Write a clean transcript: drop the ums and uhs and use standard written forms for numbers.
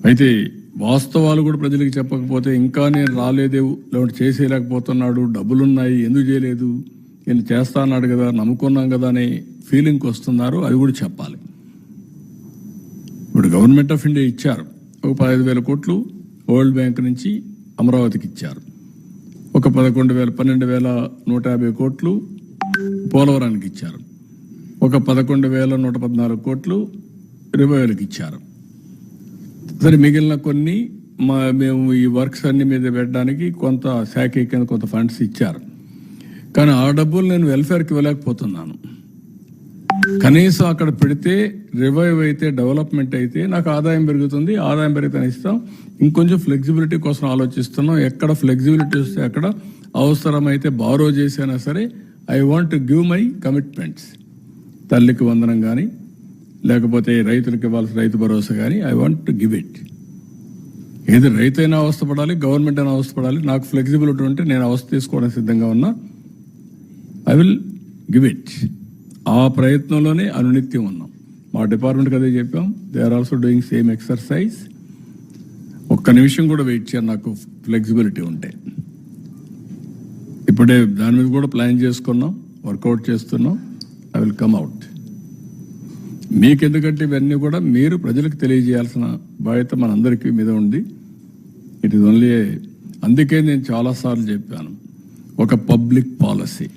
అయితే వాస్తవాలు కూడా ప్రజలకు చెప్పకపోతే ఇంకా నేను రాలేదే, లేదంటే చేసేయలేకపోతున్నాడు, డబ్బులున్నాయి ఎందుకు చేయలేదు, నేను చేస్తా అన్నాడు కదా, నమ్ముకున్నాం కదా అనే ఫీలింగ్కి వస్తున్నారు. అది కూడా చెప్పాలి. ఇప్పుడు గవర్నమెంట్ ఆఫ్ ఇండియా ఇచ్చారు ఒక 15,000 కోట్లు వరల్డ్ బ్యాంక్ నుంచి అమరావతికి ఇచ్చారు. ఒక 12,150 కోట్లు పోలవరానికి ఇచ్చారు. ఒక 11,114 కోట్లు రివైవల్కి ఇచ్చారు. సరే, మిగిలిన కొన్ని మేము ఈ వర్క్స్ అన్ని మీద పెట్టడానికి కొంత శాఖ కింద కొంత ఫండ్స్ ఇచ్చారు. కానీ ఆ డబ్బులు నేను వెల్ఫేర్కి వెళ్ళకపోతున్నాను. కనీసం అక్కడ పెడితే రివైవ్ అయితే, డెవలప్మెంట్ అయితే నాకు ఆదాయం పెరుగుతుంది. ఆదాయం పెరిగితే ఇస్తాం. ఇంకొంచెం ఫ్లెక్సిబిలిటీ కోసం ఆలోచిస్తున్నాం. ఎక్కడ ఫ్లెక్సిబిలిటీ వస్తే అక్కడ అవసరమైతే బారో చేసైనా సరే I want to give my commitments. తల్లికి వందనం కానీ, లేకపోతే రైతులకు ఇవ్వాల్సిన రైతు భరోసా కానీ I want to give it. ఏది రైతు అయినా అవస్థపడాలి, గవర్నమెంట్ అయినా అవస్థపడాలి. నాకు ఫ్లెక్సిబిలిటీ ఉంటే నేను అవస్థ తీసుకోవడానికి సిద్ధంగా ఉన్నా. I will give it. ఆ ప్రయత్నంలోనే అనునిత్యం ఉన్నాం. మా డిపార్ట్మెంట్కి అదే చెప్పాం. They are also doing same exercise. ఒక్క నిమిషం కూడా వెయిట్ చేయాలి నాకు ఫ్లెక్సిబిలిటీ ఉంటే. ఇప్పుడే దాని మీద కూడా ప్లాన్ చేసుకున్నాం, వర్కౌట్ చేస్తున్నాం. I will come out. మీకెందుకంటే ఇవన్నీ కూడా మీరు ప్రజలకు తెలియజేయాల్సిన బాధ్యత మనందరికీ మీద ఉంది. ఇట్ ఈస్ ఓన్లీ, అందుకే నేను చాలాసార్లు చెప్పాను, ఒక పబ్లిక్ పాలసీ.